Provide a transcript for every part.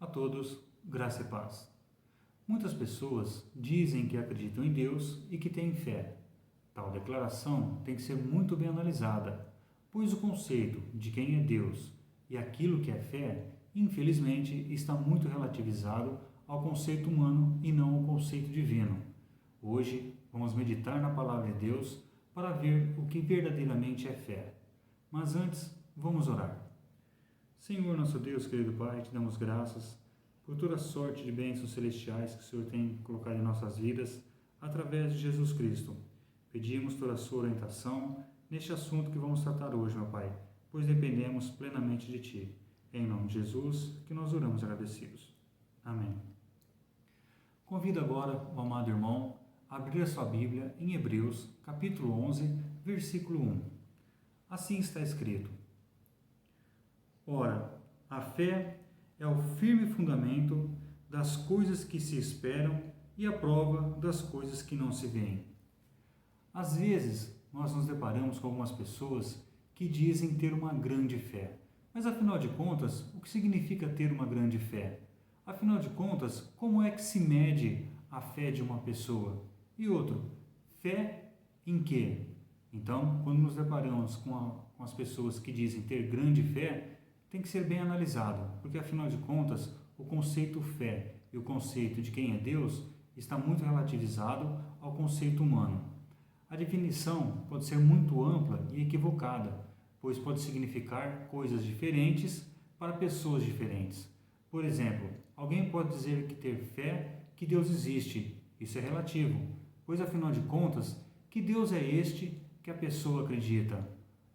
A todos, graça e paz. Muitas pessoas dizem que acreditam em Deus e que têm fé. Tal declaração tem que ser muito bem analisada, pois o conceito de quem é Deus e aquilo que é fé, infelizmente, está muito relativizado ao conceito humano e não ao conceito divino. Hoje, vamos meditar na palavra de Deus para ver o que verdadeiramente é fé. Mas antes, vamos orar. Senhor, nosso Deus, querido Pai, te damos graças por toda sorte de bênçãos celestiais que o Senhor tem colocado em nossas vidas através de Jesus Cristo. Pedimos toda a sua orientação neste assunto que vamos tratar hoje, meu Pai, pois dependemos plenamente de Ti. Em nome de Jesus, que nós oramos agradecidos. Amém. Convido agora o amado irmão a abrir a sua Bíblia em Hebreus, capítulo 11, versículo 1. Assim está escrito: Ora, a fé é o firme fundamento das coisas que se esperam e a prova das coisas que não se veem. Às vezes, nós nos deparamos com algumas pessoas que dizem ter uma grande fé. Mas, afinal de contas, o que significa ter uma grande fé? Afinal de contas, como é que se mede a fé de uma pessoa? E outro, fé em quê? Então, quando nos deparamos com as pessoas que dizem ter grande fé, tem que ser bem analisado, porque afinal de contas, o conceito fé e o conceito de quem é Deus está muito relativizado ao conceito humano. A definição pode ser muito ampla e equivocada, pois pode significar coisas diferentes para pessoas diferentes. Por exemplo, alguém pode dizer que ter fé que Deus existe. Isso é relativo, pois afinal de contas, que Deus é este que a pessoa acredita?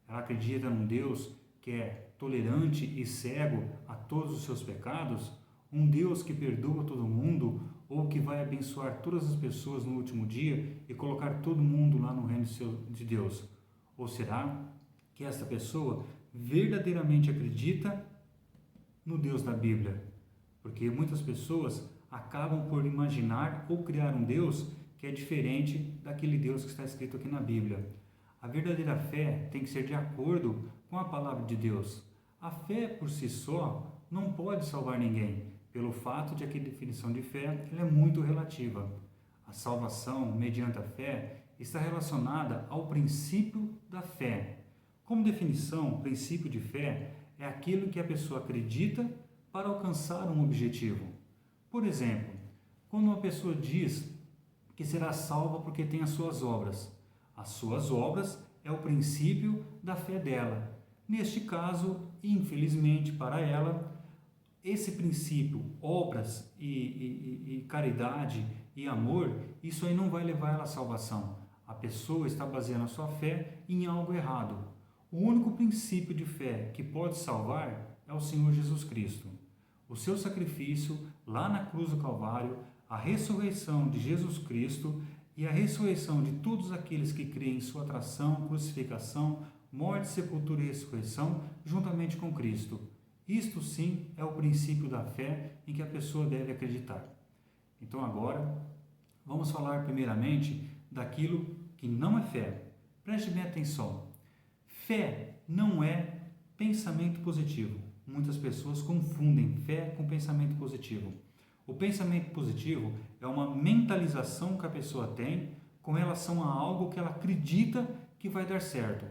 Ela acredita num Deus que é tolerante e cego a todos os seus pecados, um Deus que perdoa todo mundo ou que vai abençoar todas as pessoas no último dia e colocar todo mundo lá no reino de Deus? Ou será que essa pessoa verdadeiramente acredita no Deus da Bíblia? Porque muitas pessoas acabam por imaginar ou criar um Deus que é diferente daquele Deus que está escrito aqui na Bíblia. A verdadeira fé tem que ser de acordo com a palavra de Deus. A fé por si só não pode salvar ninguém, pelo fato de que a definição de fé ela é muito relativa. A salvação mediante a fé está relacionada ao princípio da fé. Como definição, o princípio de fé é aquilo que a pessoa acredita para alcançar um objetivo. Por exemplo, quando uma pessoa diz que será salva porque tem as suas obras é o princípio da fé dela. Neste caso, infelizmente para ela, esse princípio, obras e caridade e amor, isso aí não vai levar ela à salvação. A pessoa está baseando a sua fé em algo errado. O único princípio de fé que pode salvar é o Senhor Jesus Cristo. O seu sacrifício lá na cruz do Calvário, a ressurreição de Jesus Cristo e a ressurreição de todos aqueles que creem em sua atração, crucificação, morte, sepultura e ressurreição, juntamente com Cristo. Isto sim é o princípio da fé em que a pessoa deve acreditar. Então agora, vamos falar primeiramente daquilo que não é fé. Preste bem atenção. Fé não é pensamento positivo. Muitas pessoas confundem fé com pensamento positivo. O pensamento positivo é uma mentalização que a pessoa tem com relação a algo que ela acredita que vai dar certo.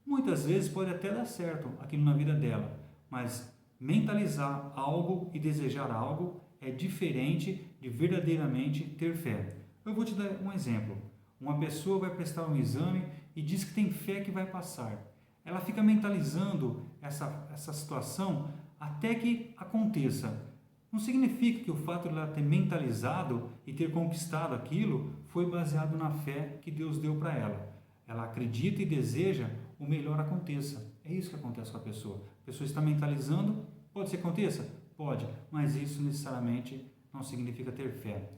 Muitas vezes pode até dar certo aquilo na vida dela, mas mentalizar algo e desejar algo é diferente de verdadeiramente ter fé. Eu vou te dar um exemplo. Uma pessoa vai prestar um exame e diz que tem fé que vai passar. Ela fica mentalizando essa situação até que aconteça. Não significa que o fato de ela ter mentalizado e ter conquistado aquilo foi baseado na fé que Deus deu para ela. Ela acredita e deseja o melhor aconteça. É isso que acontece com a pessoa. A pessoa está mentalizando, pode ser que aconteça? Pode, mas isso necessariamente não significa ter fé.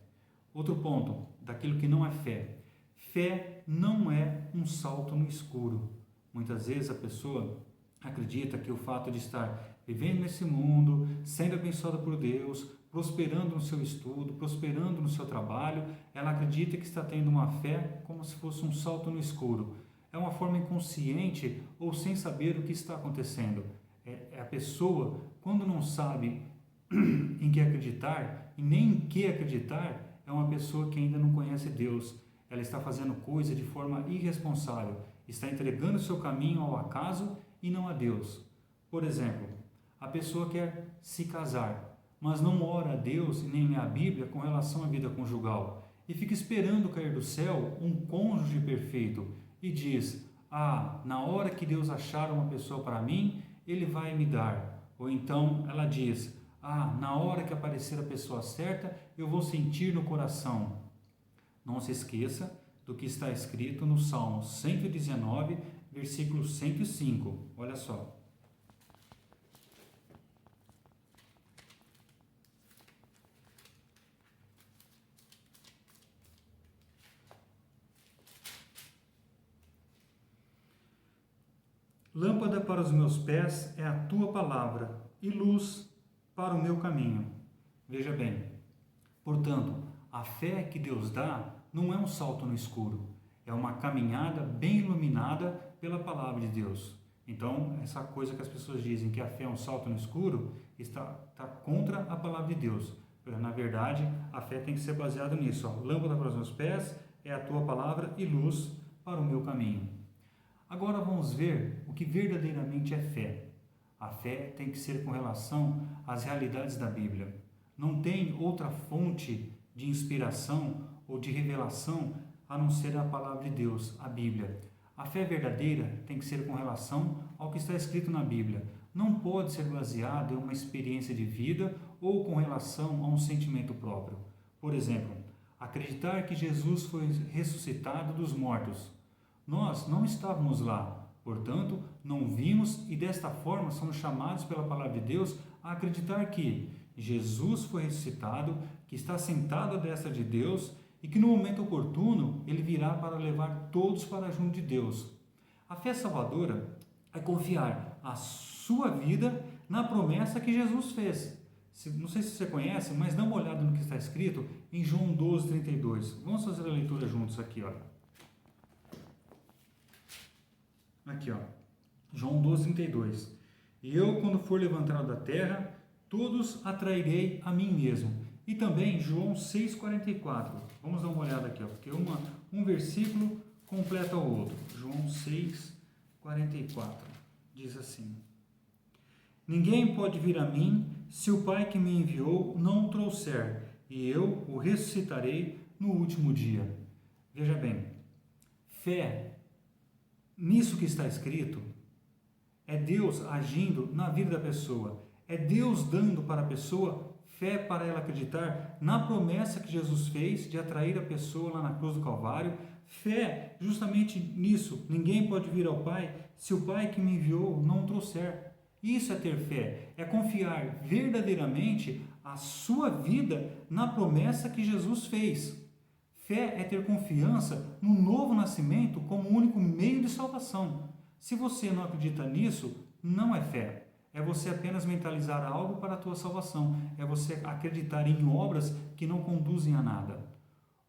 Outro ponto, daquilo que não é fé. Fé não é um salto no escuro. Muitas vezes a pessoa acredita que o fato de estar vivendo nesse mundo, sendo abençoada por Deus, prosperando no seu estudo, prosperando no seu trabalho, ela acredita que está tendo uma fé como se fosse um salto no escuro. É uma forma inconsciente ou sem saber o que está acontecendo. A pessoa, quando não sabe em que acreditar e nem em que acreditar é uma pessoa que ainda não conhece Deus. Ela está fazendo coisa de forma irresponsável, está entregando o seu caminho ao acaso e não a Deus. Por exemplo, a pessoa quer se casar, mas não ora a Deus e nem a Bíblia com relação à vida conjugal, e fica esperando cair do céu um cônjuge perfeito e diz: ah, na hora que Deus achar uma pessoa para mim, Ele vai me dar. Ou então ela diz: ah, na hora que aparecer a pessoa certa, eu vou sentir no coração. Não se esqueça do que está escrito no Salmo 119, versículo 105. Olha só. Lâmpada para os meus pés é a tua palavra e luz para o meu caminho. Veja bem, portanto, a fé que Deus dá não é um salto no escuro, é uma caminhada bem iluminada pela palavra de Deus. Então, essa coisa que as pessoas dizem que a fé é um salto no escuro está contra a palavra de Deus. Na verdade, a fé tem que ser baseada nisso. Lâmpada para os meus pés é a tua palavra e luz para o meu caminho. Agora vamos ver o que verdadeiramente é fé. A fé tem que ser com relação às realidades da Bíblia. Não tem outra fonte de inspiração ou de revelação a não ser a palavra de Deus, a Bíblia. A fé verdadeira tem que ser com relação ao que está escrito na Bíblia. Não pode ser baseada em uma experiência de vida ou com relação a um sentimento próprio. Por exemplo, acreditar que Jesus foi ressuscitado dos mortos. Nós não estávamos lá, portanto, não vimos e desta forma somos chamados pela palavra de Deus a acreditar que Jesus foi ressuscitado, que está sentado à destra de Deus e que no momento oportuno Ele virá para levar todos para junto de Deus. A fé salvadora é confiar a sua vida na promessa que Jesus fez. Não sei se você conhece, mas dá uma olhada no que está escrito em João 12:32. Vamos fazer a leitura juntos aqui, olha. Aqui, ó, João 12:32. E eu, quando for levantado da terra, todos atrairei a mim mesmo. E também João 6:44. Vamos dar uma olhada aqui, ó, porque um versículo completa o outro. João 6:44 diz assim: ninguém pode vir a mim se o Pai que me enviou não o trouxer, e eu o ressuscitarei no último dia. Veja bem, fé nisso que está escrito é Deus agindo na vida da pessoa, é Deus dando para a pessoa fé para ela acreditar na promessa que Jesus fez de atrair a pessoa lá na cruz do Calvário. Fé justamente nisso, ninguém pode vir ao Pai se o Pai que me enviou não o trouxer. Isso é ter fé, é confiar verdadeiramente a sua vida na promessa que Jesus fez. Fé é ter confiança no novo nascimento como o único meio de salvação. Se você não acredita nisso, não é fé. É você apenas mentalizar algo para a tua salvação. É você acreditar em obras que não conduzem a nada.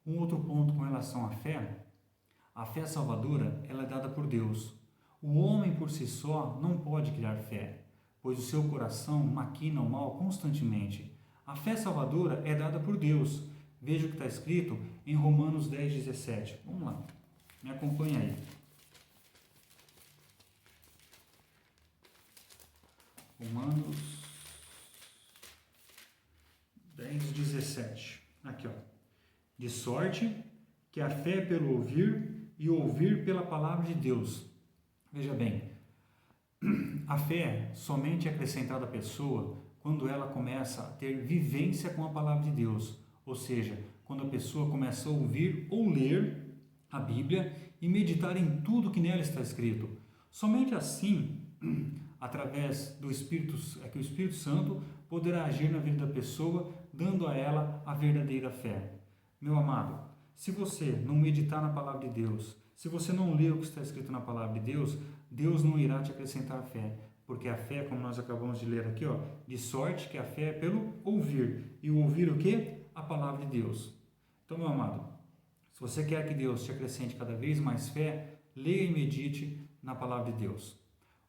Um outro ponto com relação à fé. A fé salvadora, ela é dada por Deus. O homem por si só não pode criar fé, pois o seu coração maquina o mal constantemente. A fé salvadora é dada por Deus. Veja o que está escrito em Romanos 10:17. Vamos lá, me acompanha aí. Romanos 10:17. Aqui, ó. De sorte que a fé é pelo ouvir e ouvir pela palavra de Deus. Veja bem, a fé somente é acrescentada à pessoa quando ela começa a ter vivência com a palavra de Deus. Ou seja, quando a pessoa começa a ouvir ou ler a Bíblia e meditar em tudo que nela está escrito. Somente assim, através do Espírito, que o Espírito Santo poderá agir na vida da pessoa, dando a ela a verdadeira fé. Meu amado, se você não meditar na palavra de Deus, se você não ler o que está escrito na palavra de Deus, Deus não irá te acrescentar fé. Porque a fé, como nós acabamos de ler aqui, ó, de sorte que a fé é pelo ouvir. E o ouvir o quê? A palavra de Deus. Então, meu amado, se você quer que Deus te acrescente cada vez mais fé, leia e medite na palavra de Deus.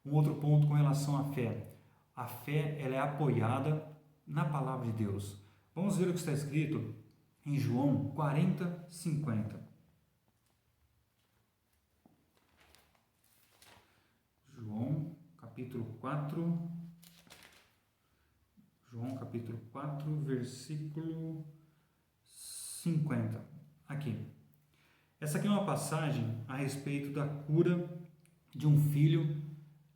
Um outro ponto com relação à fé. A fé, ela é apoiada na palavra de Deus. Vamos ver o que está escrito em João 40:50. João capítulo 4, versículo 50. Aqui. Essa aqui é uma passagem a respeito da cura de um filho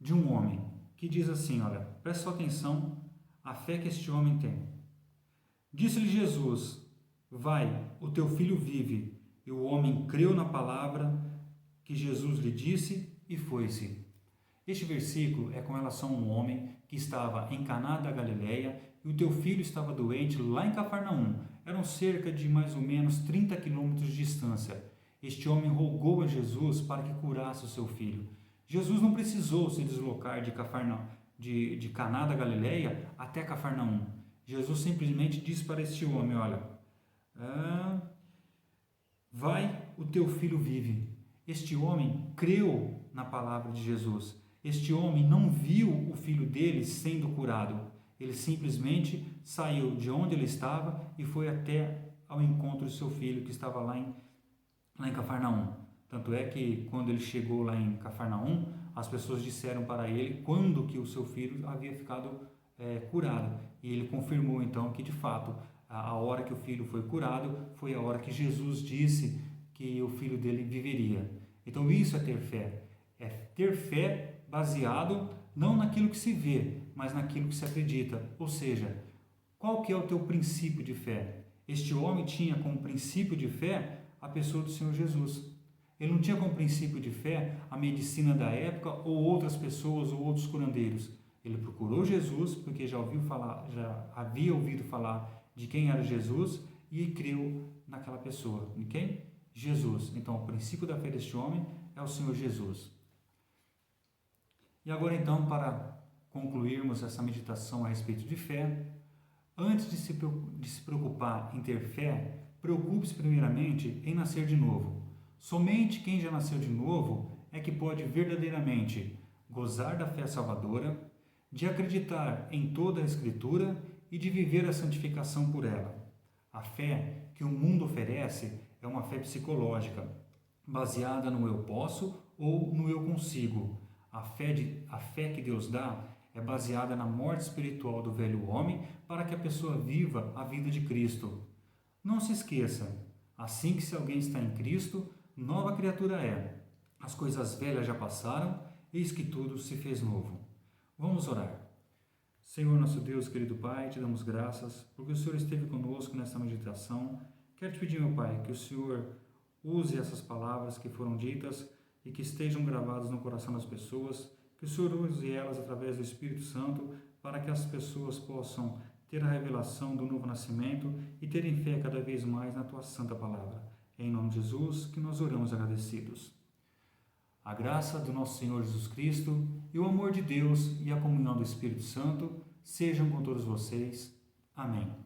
de um homem, que diz assim, olha, presta sua atenção, a fé que este homem tem. Disse-lhe Jesus: vai, o teu filho vive. E o homem creu na palavra que Jesus lhe disse e foi-se. Este versículo é com relação a um homem que estava em Caná da Galileia e o teu filho estava doente lá em Cafarnaum. Eram cerca de mais ou menos 30 quilômetros de distância. Este homem rogou a Jesus para que curasse o seu filho. Jesus não precisou se deslocar de Caná da Galileia até Cafarnaum. Jesus simplesmente disse para este homem, olha, vai, o teu filho vive. Este homem creu na palavra de Jesus. Este homem não viu o filho dele sendo curado. Ele simplesmente saiu de onde ele estava e foi até ao encontro do seu filho que estava lá em Cafarnaum. Tanto é que quando ele chegou lá em Cafarnaum, as pessoas disseram para ele quando que o seu filho havia ficado curado. E ele confirmou então que de fato a hora que o filho foi curado foi a hora que Jesus disse que o filho dele viveria. Então isso é ter fé. É ter fé baseado não naquilo que se vê, mas naquilo que se acredita. Ou seja, qual que é o teu princípio de fé? Este homem tinha como princípio de fé a pessoa do Senhor Jesus. Ele não tinha como princípio de fé a medicina da época ou outras pessoas ou outros curandeiros. Ele procurou Jesus porque já havia ouvido falar de quem era Jesus e creu naquela pessoa. De quem? Jesus. Então, o princípio da fé deste homem é o Senhor Jesus. E agora então, para concluirmos essa meditação a respeito de fé, antes de se preocupar em ter fé, preocupe-se primeiramente em nascer de novo. Somente quem já nasceu de novo é que pode verdadeiramente gozar da fé salvadora, de acreditar em toda a Escritura e de viver a santificação por ela. A fé que o mundo oferece é uma fé psicológica, baseada no eu posso ou no eu consigo. A fé que Deus dá é baseada na morte espiritual do velho homem para que a pessoa viva a vida de Cristo. Não se esqueça, assim que se alguém está em Cristo, nova criatura é. As coisas velhas já passaram, eis que tudo se fez novo. Vamos orar. Senhor nosso Deus, querido Pai, te damos graças porque o Senhor esteve conosco nesta meditação. Quero te pedir, meu Pai, que o Senhor use essas palavras que foram ditas e que estejam gravadas no coração das pessoas, que o Senhor use elas através do Espírito Santo para que as pessoas possam ter a revelação do novo nascimento e terem fé cada vez mais na Tua santa palavra. É em nome de Jesus que nós oramos agradecidos. A graça do nosso Senhor Jesus Cristo e o amor de Deus e a comunhão do Espírito Santo sejam com todos vocês. Amém.